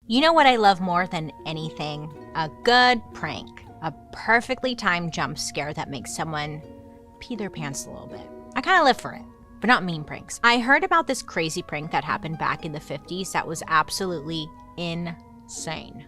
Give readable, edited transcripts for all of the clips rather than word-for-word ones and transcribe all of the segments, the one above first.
You know what I love more than anything? A good prank. A perfectly timed jump scare that makes someone pee their pants a little bit. I kind of live for it, but not mean pranks. I heard about this crazy prank that happened back in the 50s that was absolutely insane.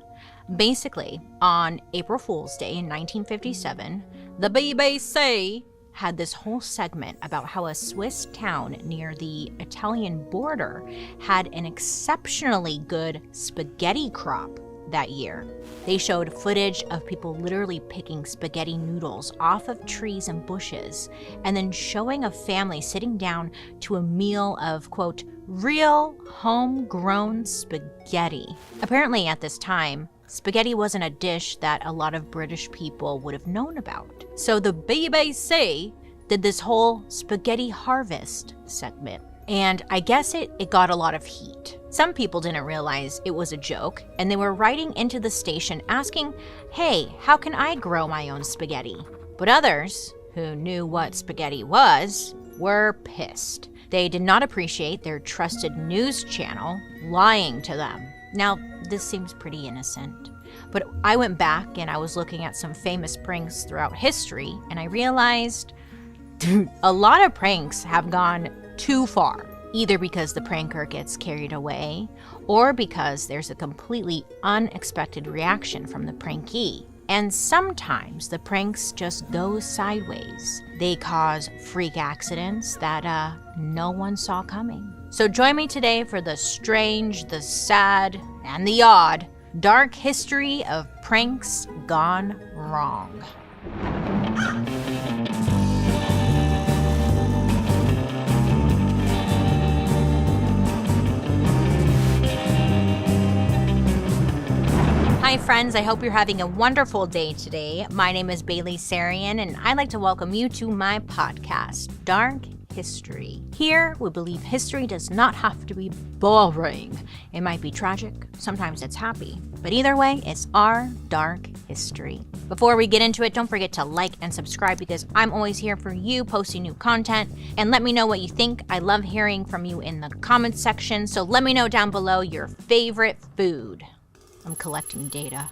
Basically, on April Fool's Day in 1957, the BBC had this whole segment about how a Swiss town near the Italian border had an exceptionally good spaghetti crop that year. They showed footage of people literally picking spaghetti noodles off of trees and bushes, and then showing a family sitting down to a meal of, quote, real homegrown spaghetti. Apparently at this time, spaghetti wasn't a dish that a lot of British people would have known about. So the BBC did this whole spaghetti harvest segment. And I guess it got a lot of heat. Some people didn't realize it was a joke, and they were writing into the station asking, hey, how can I grow my own spaghetti? But others, who knew what spaghetti was, were pissed. They did not appreciate their trusted news channel lying to them. Now, this seems pretty innocent, but I went back and I was looking at some famous pranks throughout history, and I realized a lot of pranks have gone too far, either because the pranker gets carried away or because there's a completely unexpected reaction from the prankee. And sometimes the pranks just go sideways. They cause freak accidents that no one saw coming. So join me today for the strange, the sad, and the odd dark history of pranks gone wrong. Hi friends, I hope you're having a wonderful day today. My name is Bailey Sarian, and I'd like to welcome you to my podcast, Dark History. Here, we believe history does not have to be boring. It might be tragic, sometimes it's happy, but either way, it's our dark history. Before we get into it, don't forget to like and subscribe because I'm always here for you, posting new content, and let me know what you think. I love hearing from you in the comments section, so let me know down below your favorite food. I'm collecting data.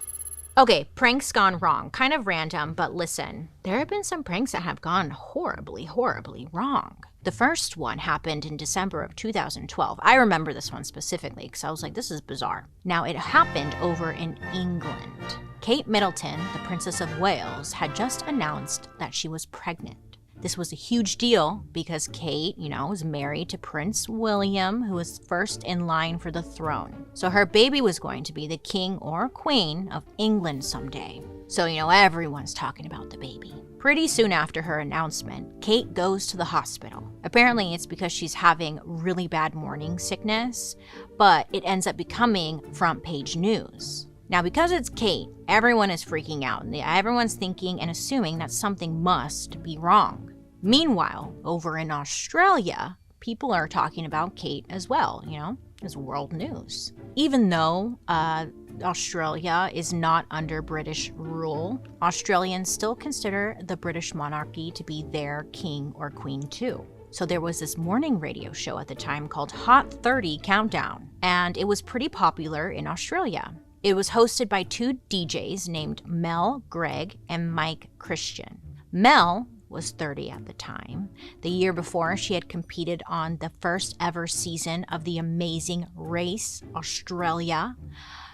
Okay, pranks gone wrong. Kind of random, but listen. There have been some pranks that have gone horribly, horribly wrong. The first one happened in December of 2012. I remember this one specifically because I was like, this is bizarre. Now, it happened over in England. Kate Middleton, the Princess of Wales, had just announced that she was pregnant. This was a huge deal because Kate, was married to Prince William, who was first in line for the throne. So her baby was going to be the king or queen of England someday. So, everyone's talking about the baby. Pretty soon after her announcement, Kate goes to the hospital. Apparently, it's because she's having really bad morning sickness, but it ends up becoming front page news. Now, because it's Kate, everyone is freaking out, and everyone's thinking and assuming that something must be wrong. Meanwhile, over in Australia, people are talking about Kate as well, as world news. Even though Australia is not under British rule, Australians still consider the British monarchy to be their king or queen too. So there was this morning radio show at the time called Hot 30 Countdown, and it was pretty popular in Australia. It was hosted by two DJs named Mel Gregg and Mike Christian. Mel was 30 at the time. The year before, she had competed on the first ever season of The Amazing Race Australia.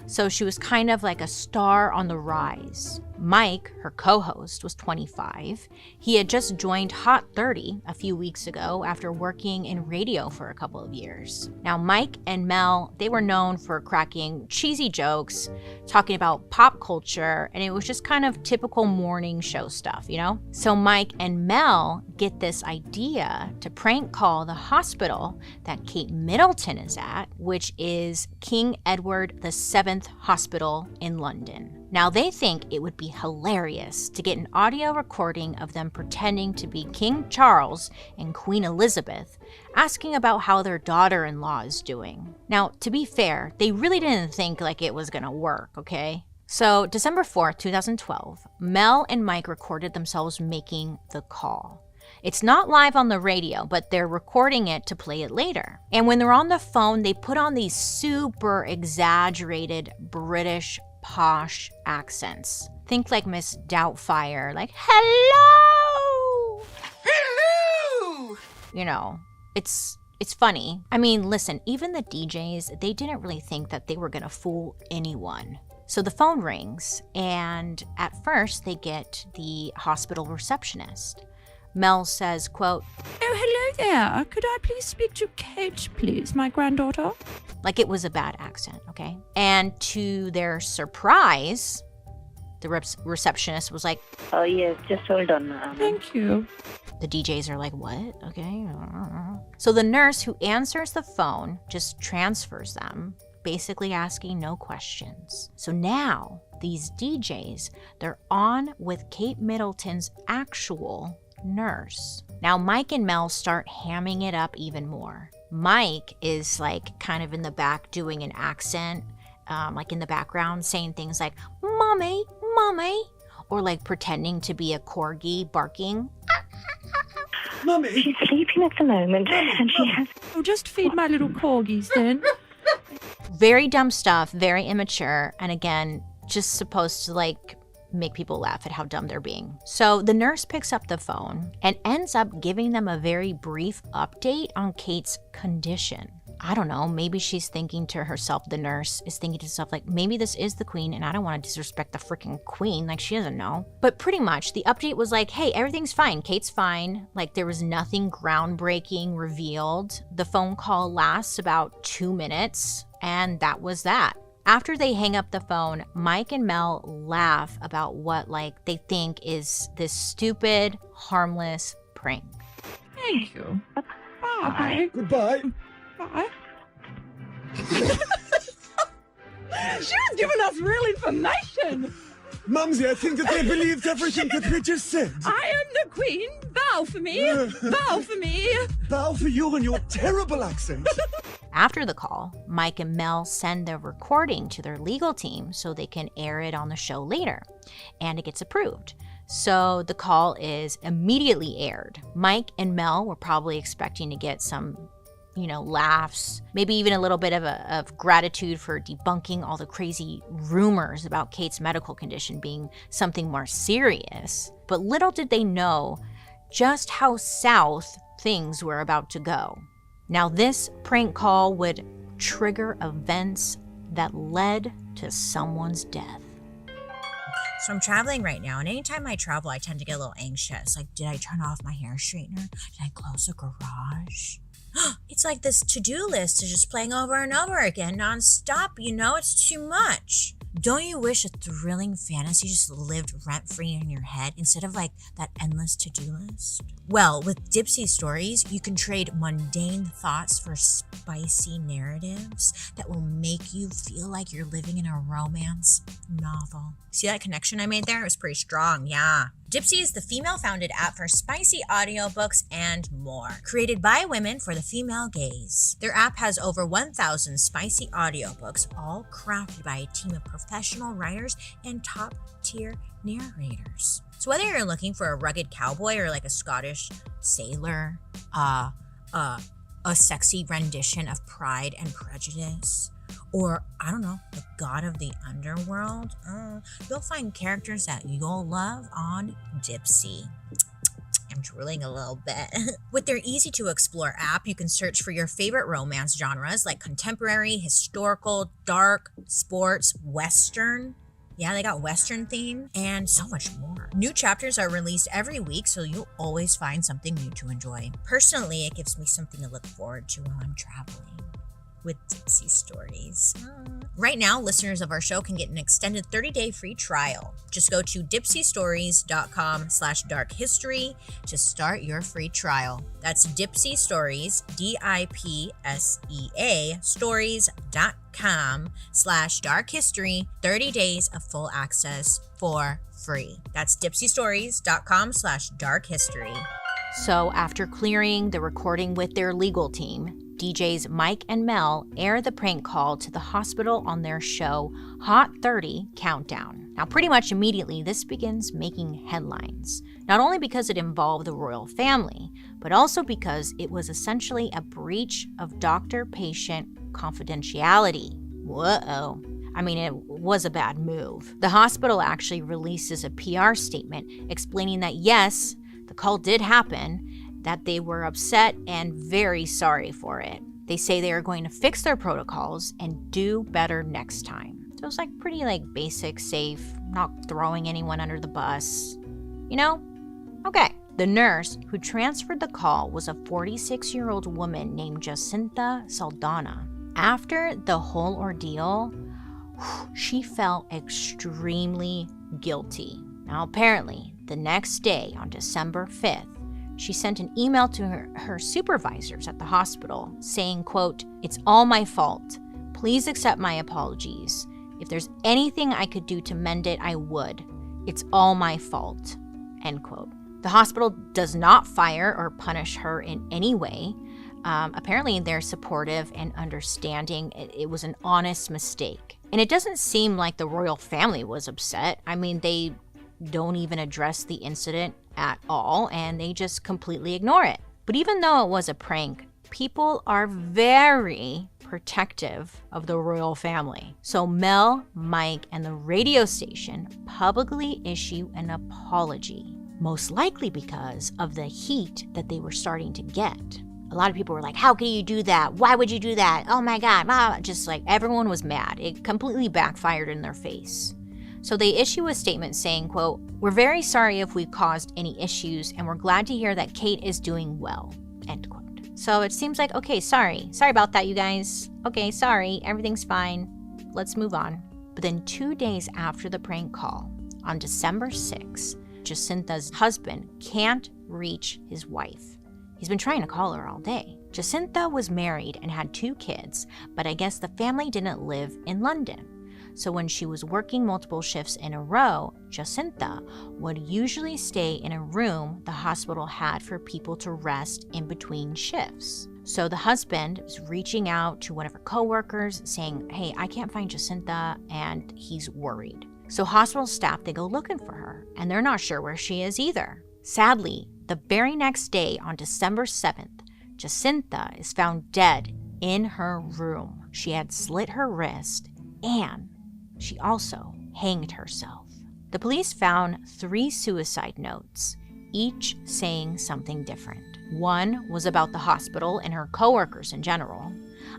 So she was kind of like a star on the rise. Mike, her co-host, was 25. He had just joined Hot 30 a few weeks ago after working in radio for a couple of years. Now, Mike and Mel, they were known for cracking cheesy jokes, talking about pop culture, and it was just kind of typical morning show stuff, So Mike and Mel get this idea to prank call the hospital that Kate Middleton is at, which is King Edward VII Hospital in London. Now, they think it would be hilarious to get an audio recording of them pretending to be King Charles and Queen Elizabeth, asking about how their daughter-in-law is doing. Now, to be fair, they really didn't think like it was gonna work, okay? So, December 4th, 2012, Mel and Mike recorded themselves making the call. It's not live on the radio, but they're recording it to play it later. And when they're on the phone, they put on these super exaggerated British posh accents. Think like Miss Doubtfire, like, hello! Hello! You know, it's funny. I mean, listen, even the DJs, they didn't really think that they were gonna fool anyone. So the phone rings, and at first they get the hospital receptionist. Mel says, quote, "Oh, hello there. Could I please speak to Kate, please, my granddaughter?" Like it was a bad accent, okay? And to their surprise, the receptionist was like, "Oh, yes, just hold on, ma'am." Thank you. The DJs are like, what? Okay. So the nurse who answers the phone just transfers them, basically asking no questions. So now these DJs, they're on with Kate Middleton's actual nurse. Now Mike and Mel start hamming it up even more. Mike is like kind of in the back doing an accent, like in the background saying things like, "Mommy, mommy," or like pretending to be a corgi barking. Mummy, she's sleeping at the moment, and she has... Oh, just feed my little corgis then. Very dumb stuff, very immature, and again, just supposed to like make people laugh at how dumb they're being. So the nurse picks up the phone and ends up giving them a very brief update on Kate's condition. I don't know, maybe she's thinking to herself, the nurse is thinking to herself, like, maybe this is the queen and I don't want to disrespect the freaking queen, like she doesn't know. But pretty much the update was like, hey, everything's fine, Kate's fine. Like there was nothing groundbreaking revealed. The phone call lasts about 2 minutes and that was that. After they hang up the phone, Mike and Mel laugh about what like they think is this stupid, harmless prank. Thank you. Bye. Goodbye. Bye. She was giving us real information. Mumsy, I think that they believed everything that we just said. I am the queen. Bow for me. Bow for me. Bow for you and your terrible accent. After the call, Mike and Mel send the recording to their legal team so they can air it on the show later, and it gets approved. So the call is immediately aired. Mike and Mel were probably expecting to get some, laughs, maybe even a little bit of gratitude for debunking all the crazy rumors about Kate's medical condition being something more serious. But little did they know just how south things were about to go. Now, this prank call would trigger events that led to someone's death. So I'm traveling right now, and anytime I travel, I tend to get a little anxious. Like, did I turn off my hair straightener? Did I close the garage? It's like this to-do list is just playing over and over again nonstop, it's too much. Don't you wish a thrilling fantasy just lived rent-free in your head instead of like that endless to-do list? Well, with Dipsy Stories, you can trade mundane thoughts for spicy narratives that will make you feel like you're living in a romance novel. See that connection I made there? It was pretty strong, yeah. Dipsy is the female-founded app for spicy audiobooks and more, created by women for the female gaze. Their app has over 1,000 spicy audiobooks, all crafted by a team of professional writers and top-tier narrators. So whether you're looking for a rugged cowboy or like a Scottish sailor, a sexy rendition of Pride and Prejudice, or, I don't know, the god of the underworld, you'll find characters that you'll love on Dipsy. I'm drooling a little bit. With their easy-to-explore app, you can search for your favorite romance genres like contemporary, historical, dark, sports, western. Yeah, they got western theme, and so much more. New chapters are released every week, so you'll always find something new to enjoy. Personally, it gives me something to look forward to while I'm traveling with Dipsy Stories. Right now, listeners of our show can get an extended 30-day free trial. Just go to dipsystories.com/darkhistory to start your free trial. That's Dipsy Stories, DIPSEA stories.com/darkhistory, 30 days of full access for free. That's dipsystories.com/darkhistory. So after clearing the recording with their legal team, DJs Mike and Mel air the prank call to the hospital on their show Hot 30 Countdown. Now, pretty much immediately, this begins making headlines, not only because it involved the royal family, but also because it was essentially a breach of doctor-patient confidentiality. Whoa. I mean, it was a bad move. The hospital actually releases a PR statement explaining that yes, the call did happen, that they were upset and very sorry for it. They say they are going to fix their protocols and do better next time. So it's pretty basic, safe, not throwing anyone under the bus. You know? Okay. The nurse who transferred the call was a 46-year-old woman named Jacinta Saldana. After the whole ordeal, she felt extremely guilty. Now, apparently, the next day, on December 5th, she sent an email to her supervisors at the hospital saying, quote, "It's all my fault. Please accept my apologies. If there's anything I could do to mend it, I would. It's all my fault," end quote. The hospital does not fire or punish her in any way. Apparently, they're supportive and understanding. It was an honest mistake. And it doesn't seem like the royal family was upset. I mean, they don't even address the incident at all, and they just completely ignore it. But even though it was a prank, people are very protective of the royal family. So Mel, Mike, and the radio station publicly issue an apology, most likely because of the heat that they were starting to get. A lot of people were like, how can you do that? Why would you do that? Oh my God. Just everyone was mad. It completely backfired in their face. So they issue a statement saying, quote, "We're very sorry if we've caused any issues, and we're glad to hear that Kate is doing well," end quote. So it seems like, okay, sorry about that, you guys. Okay, sorry, everything's fine. Let's move on. But then 2 days after the prank call, on December 6th, Jacinta's husband can't reach his wife. He's been trying to call her all day. Jacinta was married and had 2 kids, but I guess the family didn't live in London. So when she was working multiple shifts in a row, Jacinta would usually stay in a room the hospital had for people to rest in between shifts. So the husband was reaching out to one of her coworkers saying, "Hey, I can't find Jacinta," and he's worried. So hospital staff, they go looking for her, and they're not sure where she is either. Sadly, the very next day, on December 7th, Jacinta is found dead in her room. She had slit her wrist, and she also hanged herself. The police found 3 suicide notes, each saying something different. One was about the hospital and her coworkers in general.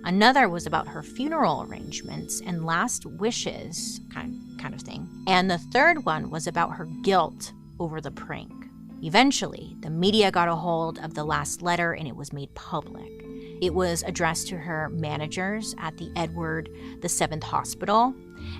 Another was about her funeral arrangements and last wishes, kind of thing. And the third one was about her guilt over the prank. Eventually, the media got a hold of the last letter and it was made public. It was addressed to her managers at the Edward VII Hospital,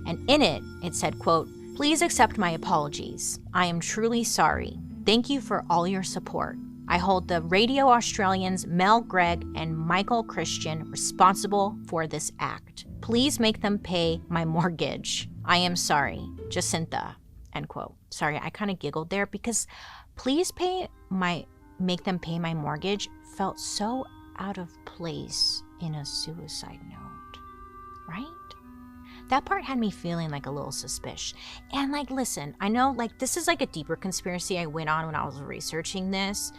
and in it, it said, quote, "Please accept my apologies. I am truly sorry. Thank you for all your support. I hold the Radio Australians Mel Gregg and Michael Christian responsible for this act. Please make them pay my mortgage. I am sorry. Jacinta," end quote. Sorry, I kind of giggled there because please make them pay my mortgage felt so out of place in a suicide note, right? That part had me feeling a little suspicious. And listen, I know this is a deeper conspiracy I went on when I was researching this,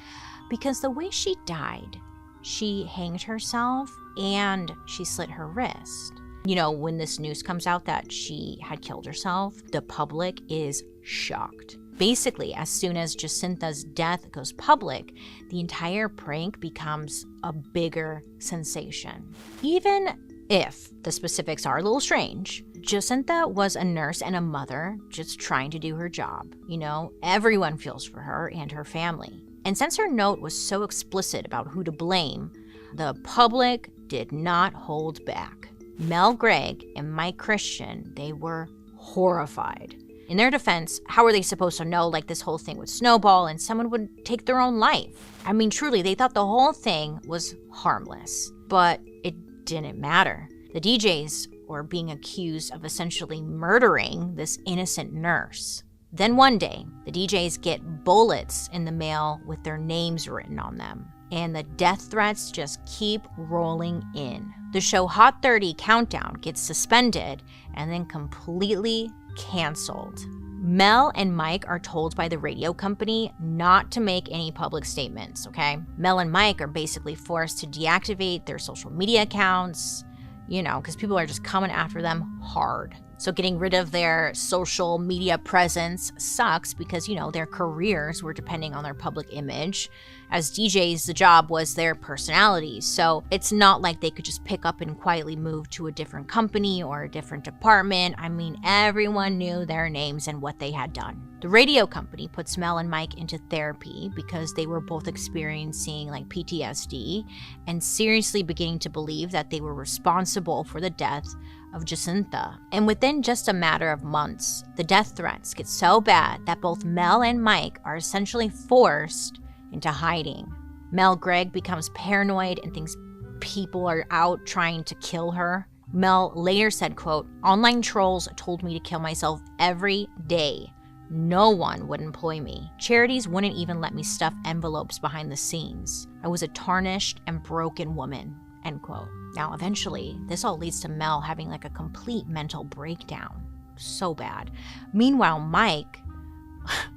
because the way she died, she hanged herself and she slit her wrist. You know, when this news comes out that she had killed herself, the public is shocked. Basically, as soon as Jacinta's death goes public, the entire prank becomes a bigger sensation. Even if the specifics are a little strange, Jacinta was a nurse and a mother just trying to do her job. You know, everyone feels for her and her family. And since her note was so explicit about who to blame, the public did not hold back. Mel Gregg and Mike Christian, they were horrified. In their defense, how were they supposed to know this whole thing would snowball and someone would take their own life? I mean, truly, they thought the whole thing was harmless, but it didn't matter. The DJs were being accused of essentially murdering this innocent nurse. Then one day, the DJs get bullets in the mail with their names written on them, and the death threats just keep rolling in. The show Hot 30 Countdown gets suspended and then completely canceled. Mel and Mike are told by the radio company not to make any public statements, okay? Mel and Mike are basically forced to deactivate their social media accounts, because people are just coming after them hard. So getting rid of their social media presence sucks because, their careers were depending on their public image. As DJs, the job was their personalities. So it's not like they could just pick up and quietly move to a different company or a different department. I mean, everyone knew their names and what they had done. The radio company puts Mel and Mike into therapy because they were both experiencing PTSD and seriously beginning to believe that they were responsible for the death of Jacinta. And within just a matter of months, the death threats get so bad that both Mel and Mike are essentially forced into hiding. Mel Gregg becomes paranoid and thinks people are out trying to kill her. Mel later said, quote, "Online trolls told me to kill myself every day. No one would employ me. Charities wouldn't even let me stuff envelopes behind the scenes. I was a tarnished and broken woman," end quote. Now, eventually, this all leads to Mel having a complete mental breakdown. So bad. Meanwhile, Mike,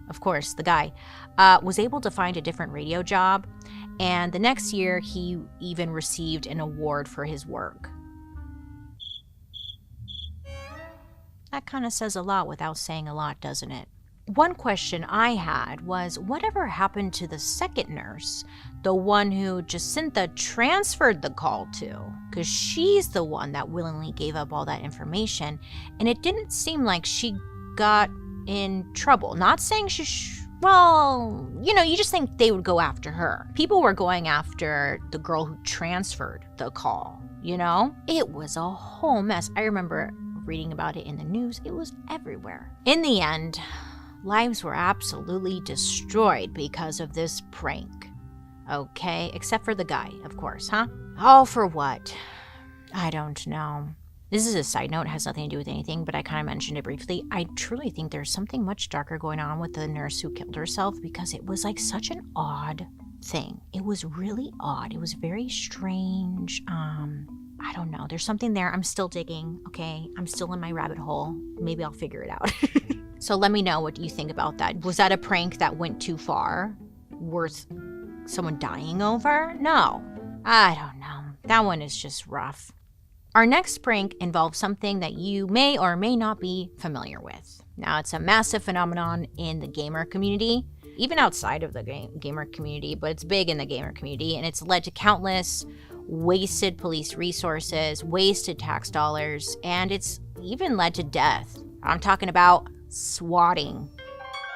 of course, the guy, was able to find a different radio job, and the next year, he even received an award for his work. That kind of says a lot without saying a lot, doesn't it? One question I had was, whatever happened to the second nurse, the one who Jacinta transferred the call to? Because she's the one that willingly gave up all that information, and it didn't seem like she got in trouble. Not saying you just think they would go after her. People were going after the girl who transferred the call, It was a whole mess. I remember reading about it in the news. It was everywhere. In the end, lives were absolutely destroyed because of this prank. Okay, except for the guy, of course, huh? All for what? I don't know. This is a side note, it has nothing to do with anything, but I kind of mentioned it briefly. I truly think there's something much darker going on with the nurse who killed herself because it was such an odd thing. It was really odd. It was very strange. I don't know. There's something there. I'm still digging, okay? I'm still in my rabbit hole. Maybe I'll figure it out. So let me know what you think about that. Was that a prank that went too far? Worth someone dying over? No. I don't know. That one is just rough. Our next prank involves something that you may or may not be familiar with. Now, it's a massive phenomenon in the gamer community, even outside of the gamer community, but it's big in the gamer community, and it's led to countless wasted police resources, wasted tax dollars, and it's even led to death. I'm talking about swatting.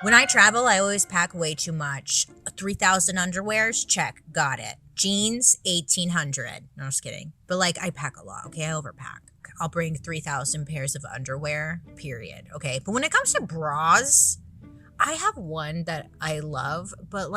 When I travel, I always pack way too much. 3,000 underwears? Check. Got it. Jeans? 1,800. No, just kidding. But I pack a lot, okay? I overpack. I'll bring 3,000 pairs of underwear, period, okay? But when it comes to bras, I have one that I love, but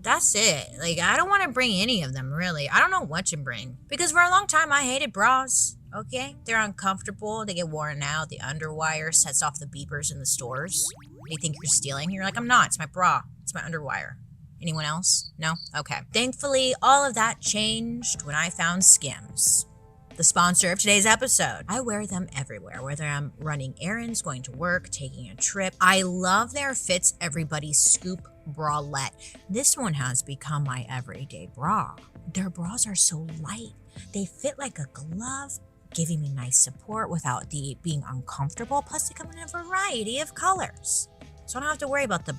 that's it. I don't want to bring any of them, really. I don't know what to bring. Because for a long time, I hated bras, okay? They're uncomfortable. They get worn out. The underwire sets off the beepers in the stores. They think you're stealing. You're like, I'm not. It's my bra. It's my underwire. Anyone else? No? Okay. Thankfully, all of that changed when I found Skims, the sponsor of today's episode. I wear them everywhere, whether I'm running errands, going to work, taking a trip. I love their Fits Everybody Scoop bralette. This one has become my everyday bra. Their bras are so light. They fit like a glove, giving me nice support without being uncomfortable. Plus, they come in a variety of colors. So I don't have to worry about the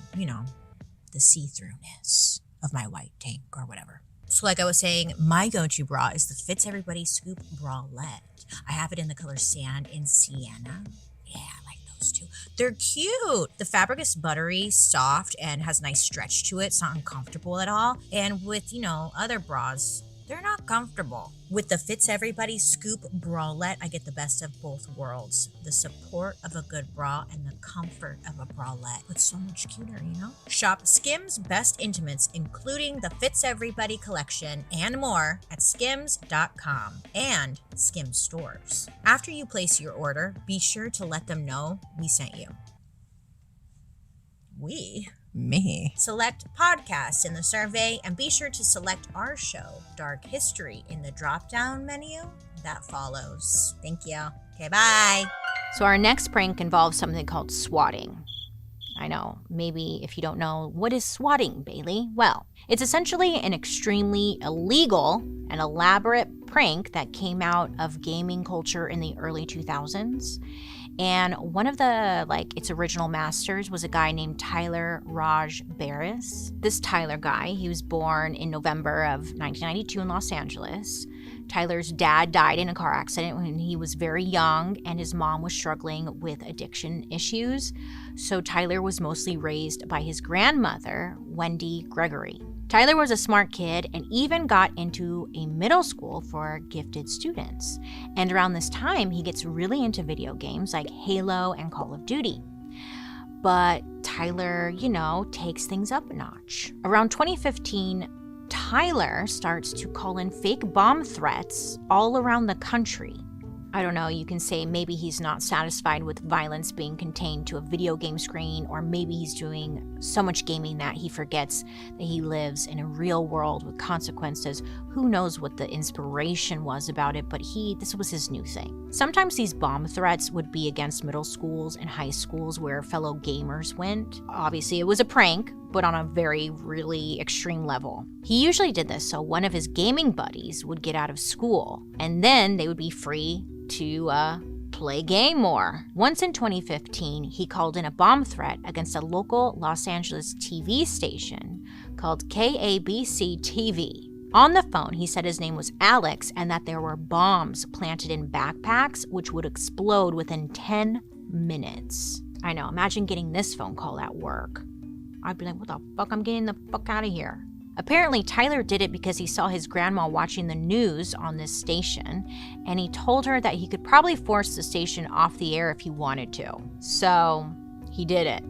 see-throughness of my white tank or whatever. So like I was saying, my go-to bra is the Fits Everybody Scoop bralette. I have it in the color Sand and Sienna. Yeah, I like those two. They're cute. The fabric is buttery, soft, and has nice stretch to it. It's not uncomfortable at all. And with, other bras, they're not comfortable. With the Fits Everybody Scoop bralette, I get the best of both worlds. The support of a good bra and the comfort of a bralette. It's so much cuter, Shop Skims Best Intimates, including the Fits Everybody collection and more at skims.com and Skims stores. After you place your order, be sure to let them know we sent you. Me. Select podcast in the survey and be sure to select our show, Dark History, in the drop-down menu that follows. Thank you. Okay, bye. So our next prank involves something called swatting. I know, maybe if you don't know, what is swatting, Bailey? Well, it's essentially an extremely illegal and elaborate prank that came out of gaming culture in the early 2000s. And one of the, its original masters was a guy named Tyler Raj Barris. This Tyler guy, he was born in November of 1992 in Los Angeles. Tyler's dad died in a car accident when he was very young, and his mom was struggling with addiction issues. So Tyler was mostly raised by his grandmother, Wendy Gregory. Tyler was a smart kid and even got into a middle school for gifted students. And around this time, he gets really into video games like Halo and Call of Duty. But Tyler, takes things up a notch. Around 2015, Tyler starts to call in fake bomb threats all around the country. I don't know, you can say maybe he's not satisfied with violence being contained to a video game screen, or maybe he's doing so much gaming that he forgets that he lives in a real world with consequences. Who knows what the inspiration was about it, but this was his new thing. Sometimes these bomb threats would be against middle schools and high schools where fellow gamers went. Obviously, it was a prank, but on a really extreme level. He usually did this so one of his gaming buddies would get out of school, and then they would be free to play game more. Once in 2015, he called in a bomb threat against a local Los Angeles TV station called KABC TV. On the phone, he said his name was Alex and that there were bombs planted in backpacks which would explode within 10 minutes. I know, imagine getting this phone call at work. I'd be like, what the fuck? I'm getting the fuck out of here. Apparently, Tyler did it because he saw his grandma watching the news on this station, and he told her that he could probably force the station off the air if he wanted to. So, he did it.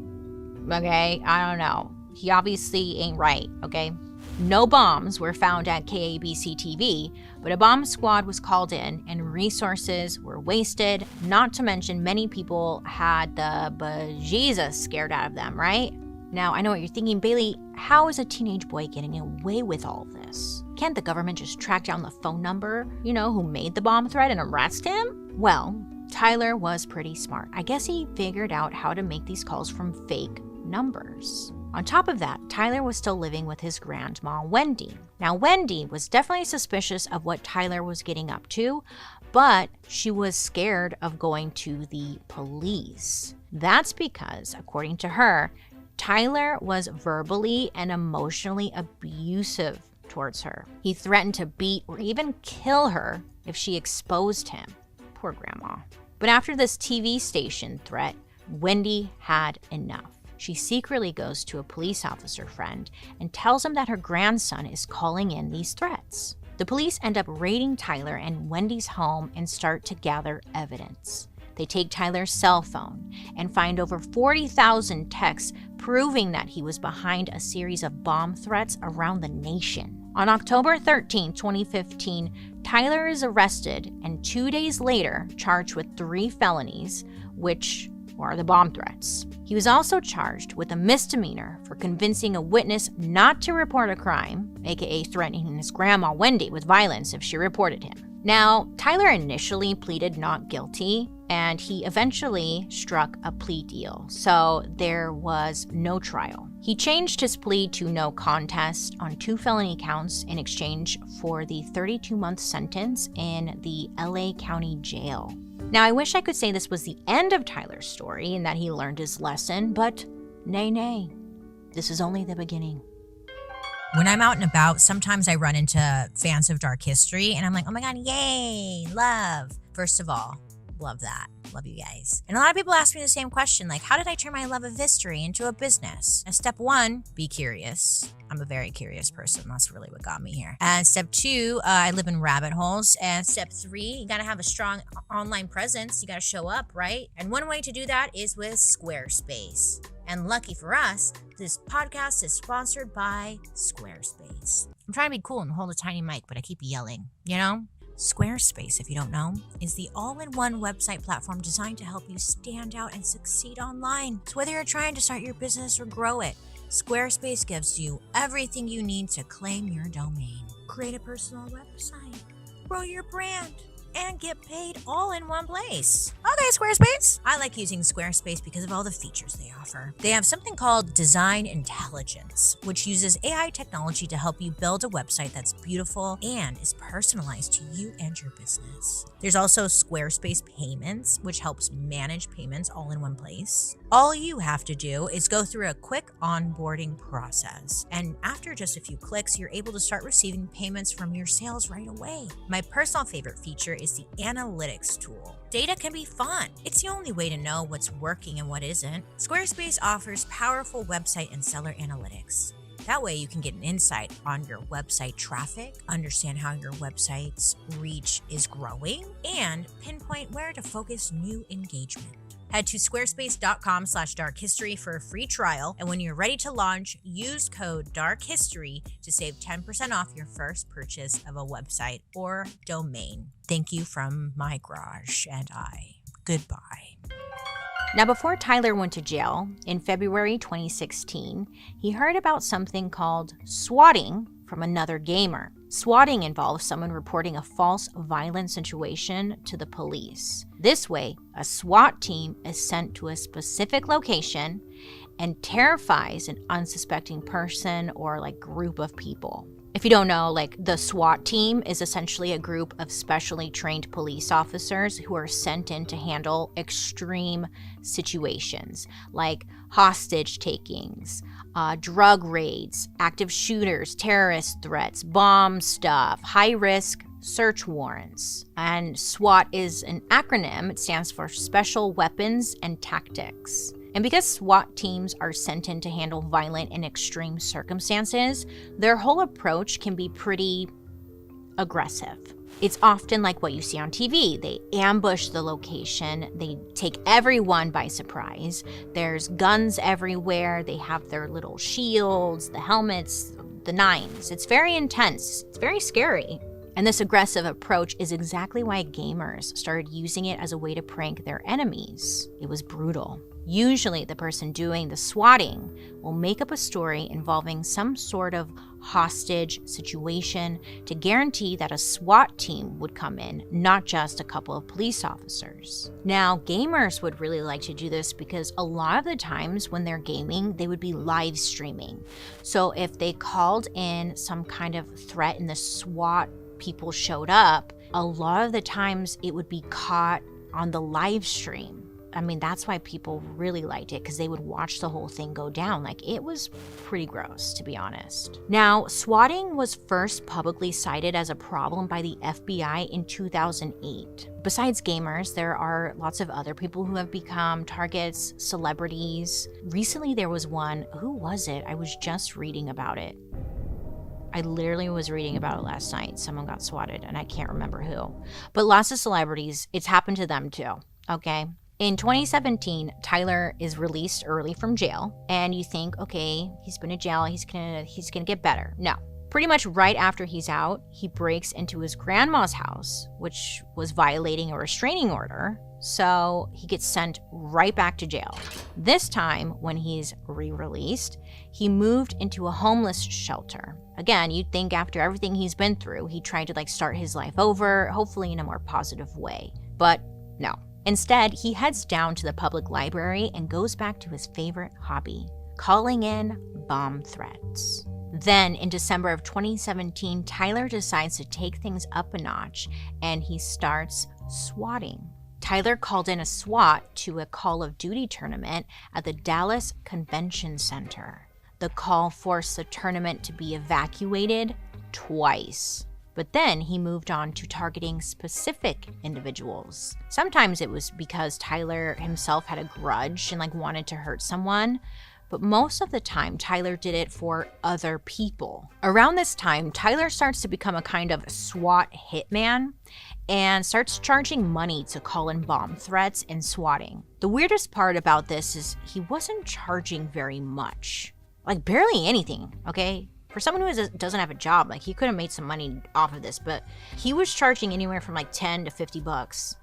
Okay? I don't know. He obviously ain't right, okay? No bombs were found at KABC TV, but a bomb squad was called in and resources were wasted, not to mention many people had the bejesus scared out of them, right? Now, I know what you're thinking, Bailey, how is a teenage boy getting away with all this? Can't the government just track down the phone number, who made the bomb threat and arrest him? Well, Tyler was pretty smart. I guess he figured out how to make these calls from fake numbers. On top of that, Tyler was still living with his grandma, Wendy. Now, Wendy was definitely suspicious of what Tyler was getting up to, but she was scared of going to the police. That's because, according to her, Tyler was verbally and emotionally abusive towards her. He threatened to beat or even kill her if she exposed him. Poor grandma. But after this TV station threat, Wendy had enough. She secretly goes to a police officer friend and tells him that her grandson is calling in these threats. The police end up raiding Tyler and Wendy's home and start to gather evidence. They take Tyler's cell phone and find over 40,000 texts proving that he was behind a series of bomb threats around the nation. On October 13, 2015, Tyler is arrested and 2 days later charged with 3 felonies, which are the bomb threats. He was also charged with a misdemeanor for convincing a witness not to report a crime, aka threatening his grandma Wendy with violence if she reported him. Now, Tyler initially pleaded not guilty, and he eventually struck a plea deal, so there was no trial. He changed his plea to no contest on 2 felony counts in exchange for the 32-month sentence in the LA County Jail. Now, I wish I could say this was the end of Tyler's story and that he learned his lesson, but nay. This is only the beginning. When I'm out and about, sometimes I run into fans of Dark History, and I'm like, oh my God, yay, love. First of all, love that. Love you guys. And a lot of people ask me the same question, like, how did I turn my love of history into a business? And step 1, be curious. I'm a very curious person. That's really what got me here. And step 2, I live in rabbit holes. And step 3, you got to have a strong online presence. You got to show up, right? And one way to do that is with Squarespace. And lucky for us, this podcast is sponsored by Squarespace. I'm trying to be cool and hold a tiny mic, but I keep yelling, Squarespace, if you don't know, is the all-in-one website platform designed to help you stand out and succeed online. So whether you're trying to start your business or grow it, Squarespace gives you everything you need to claim your domain, create a personal website, grow your brand, and get paid all in one place. Okay, Squarespace. I like using Squarespace because of all the features they offer. They have something called Design Intelligence, which uses AI technology to help you build a website that's beautiful and is personalized to you and your business. There's also Squarespace Payments, which helps manage payments all in one place. All you have to do is go through a quick onboarding process, and after just a few clicks, you're able to start receiving payments from your sales right away. My personal favorite feature is the analytics tool. Data can be fun. It's the only way to know what's working and what isn't. Squarespace offers powerful website and seller analytics. That way you can get an insight on your website traffic, understand how your website's reach is growing, and pinpoint where to focus new engagement. Head to squarespace.com/darkhistory for a free trial, and when you're ready to launch, use code DARKHISTORY to save 10% off your first purchase of a website or domain. Thank you from my garage and I. Goodbye. Now, before Tyler went to jail in February 2016, he heard about something called swatting from another gamer. Swatting involves someone reporting a false violent situation to the police. This way, a SWAT team is sent to a specific location and terrifies an unsuspecting person or group of people. If you don't know, the SWAT team is essentially a group of specially trained police officers who are sent in to handle extreme situations like hostage takings, drug raids, active shooters, terrorist threats, bomb stuff, high-risk search warrants. And SWAT is an acronym. It stands for Special Weapons and Tactics. And because SWAT teams are sent in to handle violent and extreme circumstances, their whole approach can be pretty aggressive. It's often like what you see on TV. They ambush the location. They take everyone by surprise. There's guns everywhere. They have their little shields, the helmets, the nines. It's very intense. It's very scary. And this aggressive approach is exactly why gamers started using it as a way to prank their enemies. It was brutal. Usually, the person doing the swatting will make up a story involving some sort of hostage situation to guarantee that a SWAT team would come in, not just a couple of police officers. Now, gamers would really like to do this because a lot of the times when they're gaming, they would be live streaming. So if they called in some kind of threat and the SWAT people showed up, a lot of the times it would be caught on the live stream. I mean, that's why people really liked it, because they would watch the whole thing go down. It was pretty gross, to be honest. Now, swatting was first publicly cited as a problem by the FBI in 2008. Besides gamers, there are lots of other people who have become targets, celebrities. Recently, there was one. Who was it? I was just reading about it. I literally was reading about it last night. Someone got swatted, and I can't remember who. But lots of celebrities, it's happened to them too, okay? In 2017, Tyler is released early from jail, and you think, okay, he's been in jail, he's gonna get better. No. Pretty much right after he's out, he breaks into his grandma's house, which was violating a restraining order, so he gets sent right back to jail. This time, when he's re-released, he moved into a homeless shelter. Again, you'd think after everything he's been through, he tried to start his life over, hopefully in a more positive way. But no. Instead, he heads down to the public library and goes back to his favorite hobby, calling in bomb threats. Then, in December of 2017, Tyler decides to take things up a notch, and he starts swatting. Tyler called in a SWAT to a Call of Duty tournament at the Dallas Convention Center. The call forced the tournament to be evacuated twice. But then he moved on to targeting specific individuals. Sometimes it was because Tyler himself had a grudge and wanted to hurt someone, but most of the time Tyler did it for other people. Around this time, Tyler starts to become a kind of SWAT hitman and starts charging money to call in bomb threats and swatting. The weirdest part about this is he wasn't charging very much, barely anything, okay? For someone who doesn't have a job, he could have made some money off of this, but he was charging anywhere from $10 to $50.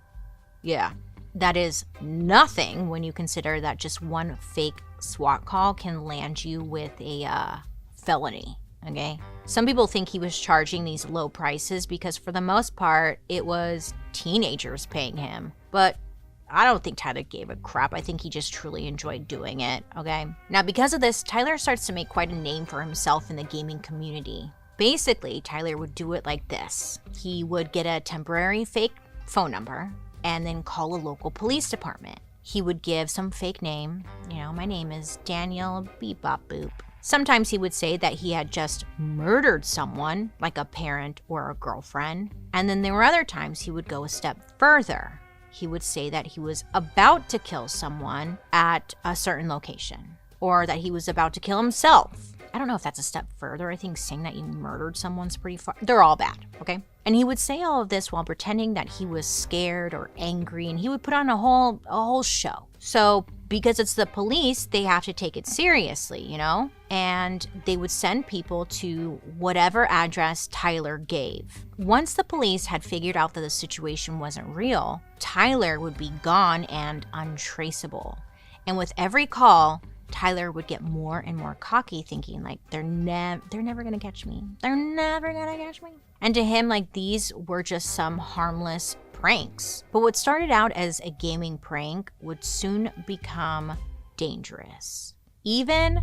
Yeah. that is nothing when you consider that just one fake SWAT call can land you with a felony, okay? Some people think he was charging these low prices because for the most part, it was teenagers paying him. But I don't think Tyler gave a crap. I think he just truly enjoyed doing it, okay? Now, because of this, Tyler starts to make quite a name for himself in the gaming community. Basically, Tyler would do it like this. He would get a temporary fake phone number and then call a local police department. He would give some fake name. You know, my name is Daniel Beep Bop Boop. Sometimes he would say that he had just murdered someone, like a parent or a girlfriend. And then there were other times he would go a step further. He would say that he was about to kill someone at a certain location, or that he was about to kill himself. I don't know if that's a step further. I think saying that you murdered someone's pretty far. They're all bad, okay? And he would say all of this while pretending that he was scared or angry, and he would put on a whole show. So because it's the police, they have to take it seriously, you know? And they would send people to whatever address Tyler gave. Once the police had figured out that the situation wasn't real, Tyler would be gone and untraceable. And with every call, Tyler would get more and more cocky, thinking like, they're never gonna catch me. They're never gonna catch me. And to him, like, these were just some harmless pranks. But what started out as a gaming prank would soon become dangerous, even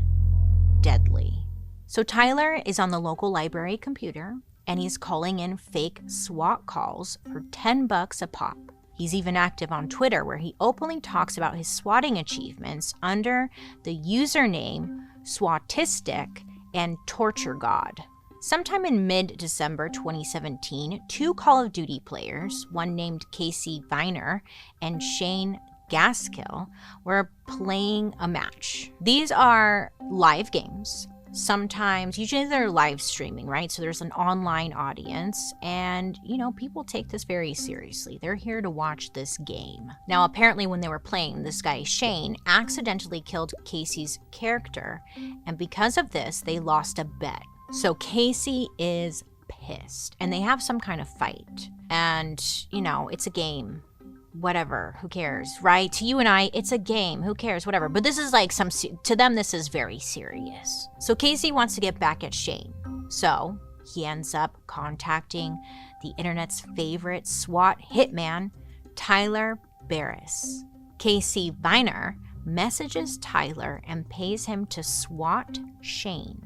deadly. So Tyler is on the local library computer, and he's calling in fake SWAT calls for $10 a pop. He's even active on Twitter, where he openly talks about his swatting achievements under the username Swatistic and Torture God. Sometime in mid-December 2017, two Call of Duty players, one named Casey Viner and Shane Gaskill, were playing a match. These are live games. Sometimes, usually they're live streaming, right? So there's an online audience, and, you know, people take this very seriously. They're here to watch this game. Now, apparently when they were playing, this guy, Shane, accidentally killed Casey's character, and because of this, they lost a bet. So Casey is pissed, and they have some kind of fight. And, you know, it's a game. Whatever, who cares, right? To you and I, it's a game, who cares, whatever. But this is like to them, this is very serious. So Casey wants to get back at Shane. So he ends up contacting the internet's favorite SWAT hitman, Tyler Barris. Casey Viner messages Tyler and pays him to SWAT Shane.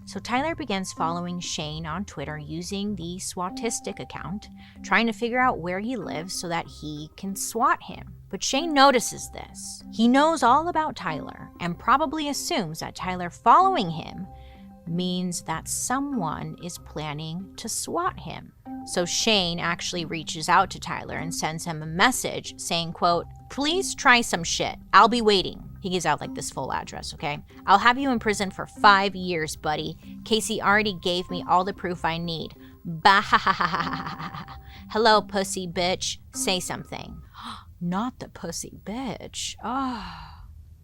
So Tyler begins following Shane on Twitter using the Swatistic account, trying to figure out where he lives so that he can SWAT him. But Shane notices this. He knows all about Tyler and probably assumes that Tyler following him means that someone is planning to SWAT him. So Shane actually reaches out to Tyler and sends him a message saying, quote, "Please try some shit. I'll be waiting." He gives out like this full address, okay? "I'll have you in prison for 5 years, buddy. Casey already gave me all the proof I need. Bah ha ha ha ha ha. Hello, pussy bitch. Say something." Not the pussy bitch. Oh,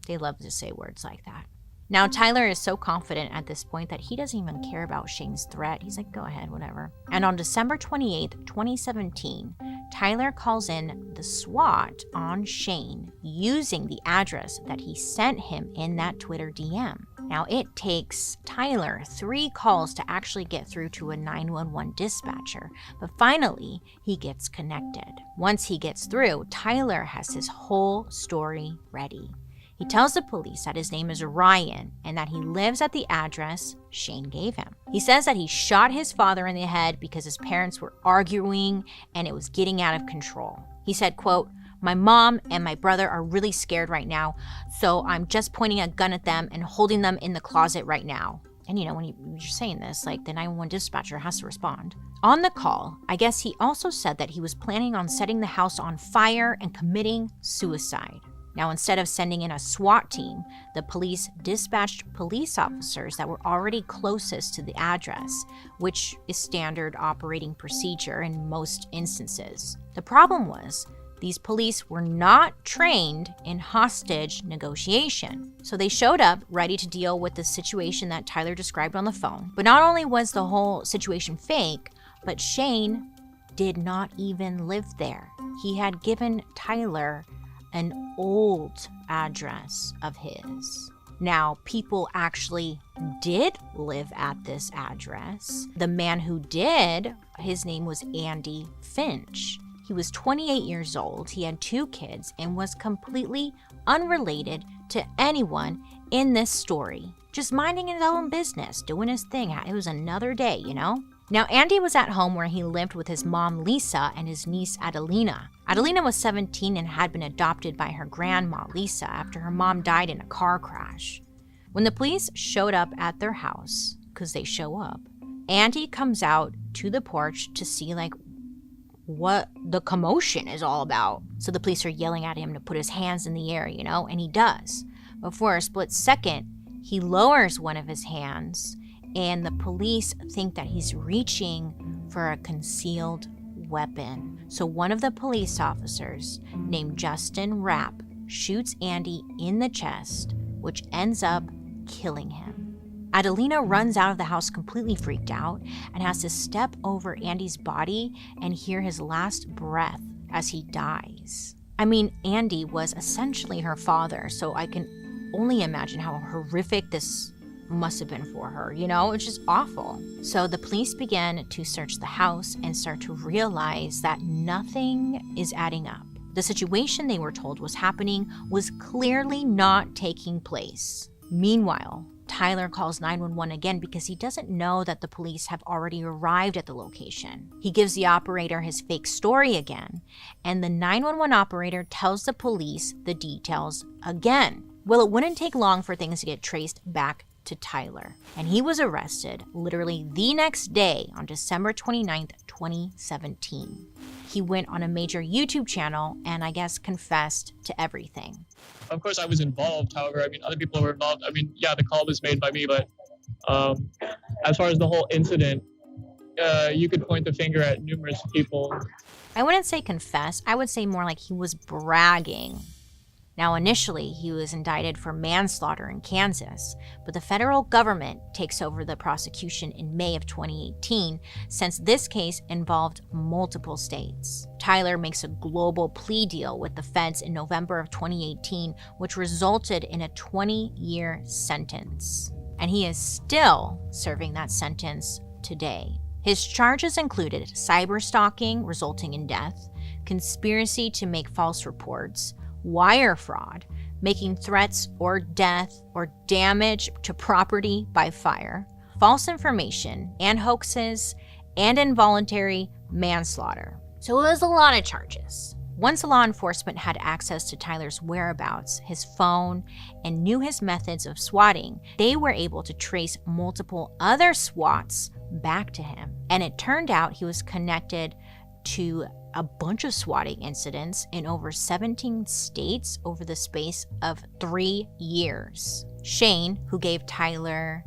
they love to say words like that. Now, Tyler is so confident at this point that he doesn't even care about Shane's threat. He's like, go ahead, whatever. And on December 28th, 2017, Tyler calls in the SWAT on Shane using the address that he sent him in that Twitter DM. Now, it takes Tyler 3 calls to actually get through to a 911 dispatcher, but finally, he gets connected. Once he gets through, Tyler has his whole story ready. He tells the police that his name is Ryan and that he lives at the address Shane gave him. He says that he shot his father in the head because his parents were arguing and it was getting out of control. He said, quote, "My mom and my brother are really scared right now, so I'm just pointing a gun at them and holding them in the closet right now." And you know, when you're saying this, like the 911 dispatcher has to respond. On the call, I guess he also said that he was planning on setting the house on fire and committing suicide. Now, instead of sending in a SWAT team, the police dispatched police officers that were already closest to the address, which is standard operating procedure in most instances. The problem was, these police were not trained in hostage negotiation. So they showed up ready to deal with the situation that Tyler described on the phone. But not only was the whole situation fake, but Shane did not even live there. He had given Tyler an old address of his. Now, people actually did live at this address. The man who did, his name was Andy Finch. He was 28 years old, he had 2 kids, and was completely unrelated to anyone in this story. Just minding his own business, doing his thing. It was another day, you know? Now, Andy was at home where he lived with his mom, Lisa, and his niece, Adelina. Adelina was 17 and had been adopted by her grandma, Lisa, after her mom died in a car crash. When the police showed up at their house, because they show up, Andy comes out to the porch to see, like, what the commotion is all about. So the police are yelling at him to put his hands in the air, you know, and he does. But for a split second, he lowers one of his hands, and the police think that he's reaching for a concealed weapon. So one of the police officers, named Justin Rapp, shoots Andy in the chest, which ends up killing him. Adelina runs out of the house completely freaked out and has to step over Andy's body and hear his last breath as he dies. I mean, Andy was essentially her father, so I can only imagine how horrific this must have been for her, you know? It's just awful. So the police began to search the house and start to realize that nothing is adding up. The situation they were told was happening was clearly not taking place. Meanwhile, Tyler calls 911 again because he doesn't know that the police have already arrived at the location. He gives the operator his fake story again, and the 911 operator tells the police the details again. Well, it wouldn't take long for things to get traced back to Tyler, and he was arrested literally the next day on December 29th, 2017. He went on a major YouTube channel and I guess confessed to everything. Of course, I was involved. However, I mean, other people were involved. I mean, yeah, the call was made by me, but as far as the whole incident, you could point the finger at numerous people. I wouldn't say confess. I would say more like he was bragging. Now, initially, he was indicted for manslaughter in Kansas, but the federal government takes over the prosecution in May of 2018, since this case involved multiple states. Tyler makes a global plea deal with the feds in November of 2018, which resulted in a 20-year sentence. And he is still serving that sentence today. His charges included cyberstalking, resulting in death, conspiracy to make false reports, wire fraud, making threats or death or damage to property by fire, false information and hoaxes, and involuntary manslaughter. So it was a lot of charges. Once law enforcement had access to Tyler's whereabouts, his phone, and knew his methods of swatting, they were able to trace multiple other swats back to him. And it turned out he was connected to a bunch of swatting incidents in over 17 states over the space of 3 years. Shane, who gave Tyler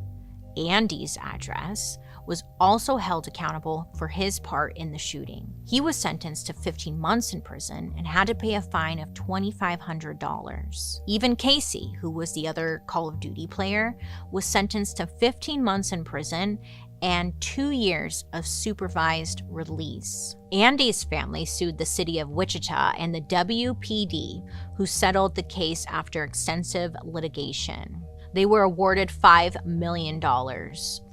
Andy's address, was also held accountable for his part in the shooting. He was sentenced to 15 months in prison and had to pay a fine of $2,500. Even Casey, who was the other Call of Duty player, was sentenced to 15 months in prison and 2 years of supervised release. Andy's family sued the city of Wichita and the WPD, who settled the case after extensive litigation. They were awarded $5 million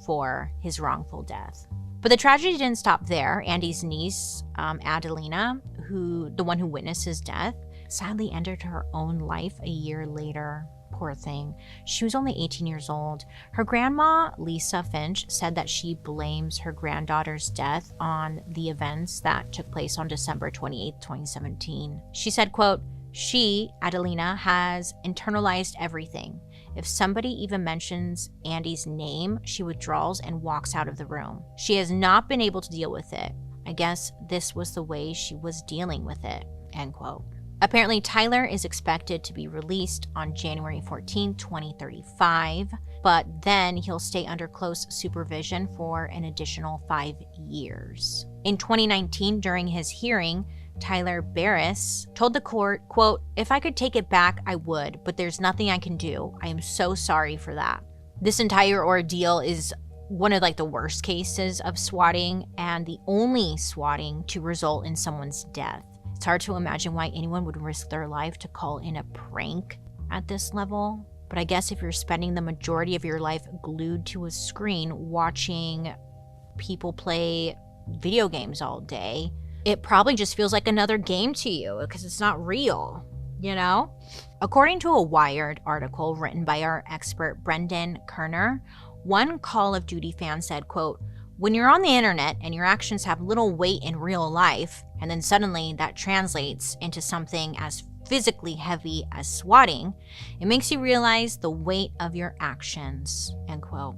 for his wrongful death. But the tragedy didn't stop there. Andy's niece, Adelina, the one who witnessed his death, sadly ended her own life a year later. Poor thing. She was only 18 years old. Her grandma, Lisa Finch, said that she blames her granddaughter's death on the events that took place on December 28, 2017. She said, quote, "She, Adelina, has internalized everything. If somebody even mentions Andy's name, she withdraws and walks out of the room. She has not been able to deal with it. I guess this was the way she was dealing with it," end quote. Apparently, Tyler is expected to be released on January 14, 2035, but then he'll stay under close supervision for an additional 5 years. In 2019, during his hearing, Tyler Barris told the court, quote, "If I could take it back, I would, but there's nothing I can do. I am so sorry for that." This entire ordeal is one of the worst cases of swatting and the only swatting to result in someone's death. It's hard to imagine why anyone would risk their life to call in a prank at this level. But I guess if you're spending the majority of your life glued to a screen watching people play video games all day, it probably just feels like another game to you because it's not real, you know? According to a Wired article written by our expert Brendan Kerner, one Call of Duty fan said, quote, "When you're on the internet and your actions have little weight in real life, and then suddenly that translates into something as physically heavy as swatting, it makes you realize the weight of your actions," end quote.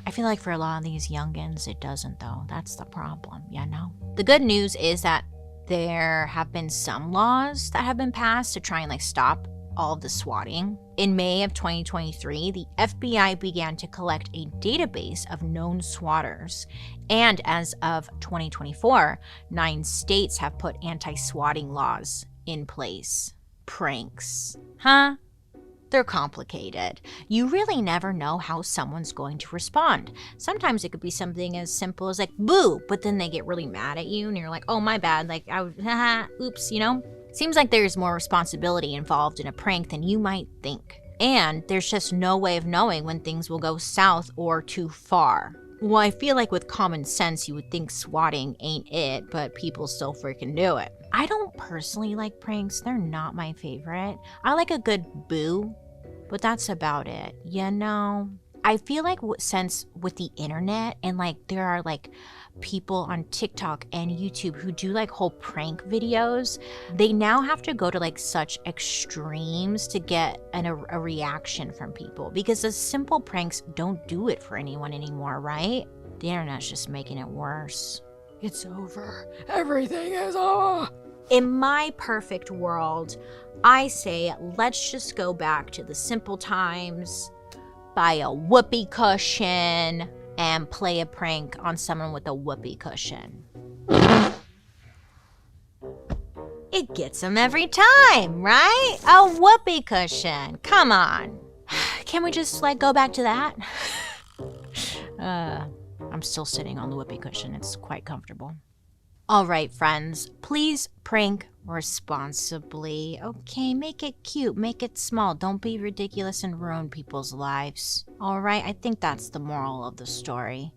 I feel like for a lot of these youngins, it doesn't though. That's the problem, you know? The good news is that there have been some laws that have been passed to try and like stop all of the swatting. In May of 2023, the FBI began to collect a database of known swatters. And as of 2024, 9 states have put anti-swatting laws in place. Pranks. Huh? They're complicated. You really never know how someone's going to respond. Sometimes it could be something as simple as like, boo, but then they get really mad at you and you're like, oh, my bad. Like, oops, you know? Seems like there's more responsibility involved in a prank than you might think. And there's just no way of knowing when things will go south or too far. Well, I feel like with common sense, you would think swatting ain't it, but people still freaking do it. I don't personally like pranks. They're not my favorite. I like a good boo, but that's about it, you know? I feel like since with the internet and like there are like people on TikTok and YouTube who do like whole prank videos, they now have to go to like such extremes to get a reaction from people because the simple pranks don't do it for anyone anymore, right? The internet's just making it worse. It's over. Everything is over. In my perfect world, I say let's just go back to the simple times, buy a whoopee cushion, and play a prank on someone with a whoopee cushion. It gets them every time, right? A whoopee cushion. Come on. Can we just like go back to that? I'm still sitting on the whoopee cushion. It's quite comfortable. All right, friends, please prank responsibly. Okay, make it cute, make it small. Don't be ridiculous and ruin people's lives. All right, I think that's the moral of the story.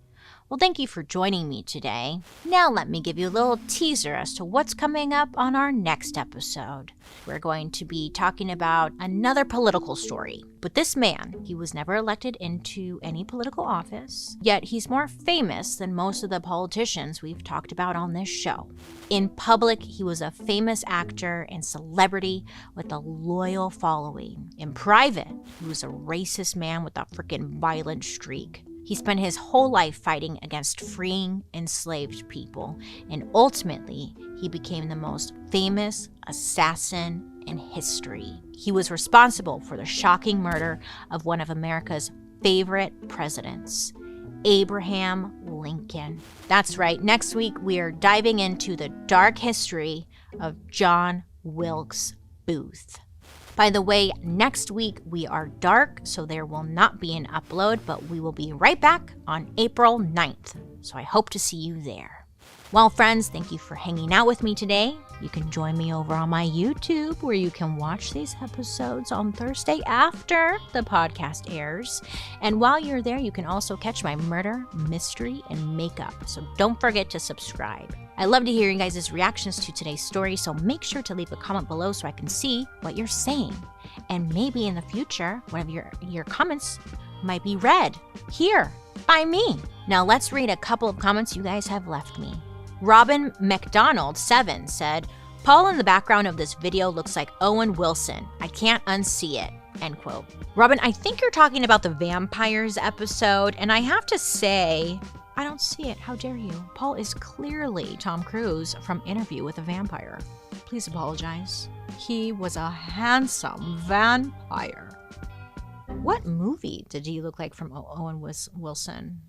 Well, thank you for joining me today. Now let me give you a little teaser as to what's coming up on our next episode. We're going to be talking about another political story. But this man, he was never elected into any political office, yet he's more famous than most of the politicians we've talked about on this show. In public, he was a famous actor and celebrity with a loyal following. In private, he was a racist man with a freaking violent streak. He spent his whole life fighting against freeing enslaved people, and ultimately, he became the most famous assassin in history. He was responsible for the shocking murder of one of America's favorite presidents, Abraham Lincoln. That's right, next week we are diving into the dark history of John Wilkes Booth. By the way, next week we are dark, so there will not be an upload, but we will be right back on April 9th. So I hope to see you there. Well, friends, thank you for hanging out with me today. You can join me over on my YouTube where you can watch these episodes on Thursday after the podcast airs. And while you're there, you can also catch my murder, mystery, and makeup. So don't forget to subscribe. I love to hear you guys' reactions to today's story, so make sure to leave a comment below so I can see what you're saying. And maybe in the future, one of your comments might be read here by me. Now let's read a couple of comments you guys have left me. Robin McDonald 7 said, "Paul in the background of this video looks like Owen Wilson. I can't unsee it." End quote. Robin, I think you're talking about the vampires episode, and I have to say, I don't see it. How dare you? Paul is clearly Tom Cruise from Interview with a Vampire. Please apologize. He was a handsome vampire. What movie did he look like from Owen Wilson?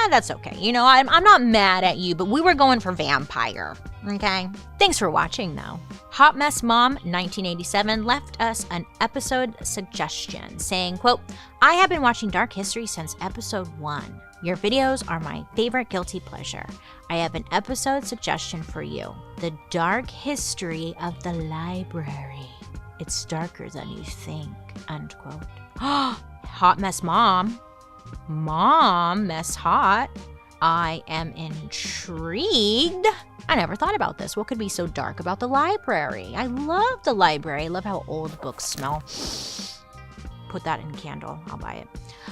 that's okay. You know, I'm not mad at you, but we were going for vampire, okay? Thanks for watching, though. Hot Mess Mom 1987 left us an episode suggestion saying, quote, I have been watching Dark History since episode 1. Your videos are my favorite guilty pleasure. I have an episode suggestion for you. The Dark History of the Library. It's darker than you think, end quote. Hot Mess Mom. Mom, mess hot. I am intrigued. I never thought about this. What could be so dark about the library? I love the library. I love how old books smell. Put that in a candle. I'll buy it.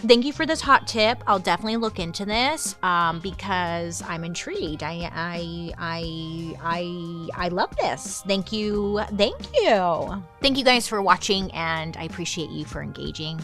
Thank you for this hot tip. I'll definitely look into this because I'm intrigued. I love this. Thank you. Thank you. Thank you guys for watching, and I appreciate you for engaging.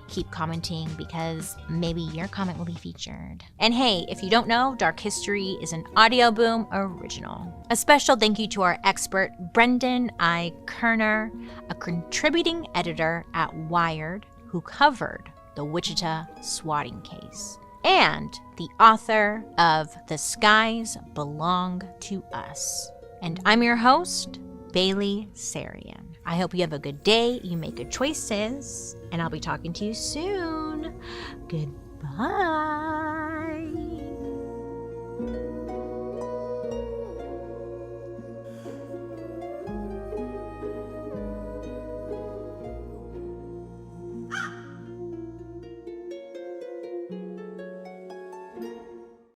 Keep commenting because maybe your comment will be featured. And hey, if you don't know, Dark History is an Audio Boom original. A special thank you to our expert, Brendan I. Kerner, a contributing editor at Wired, who covered the Wichita swatting case, and the author of The Skies Belong to Us. And I'm your host, Bailey Sarian. I hope you have a good day, you make good choices, and I'll be talking to you soon. Goodbye.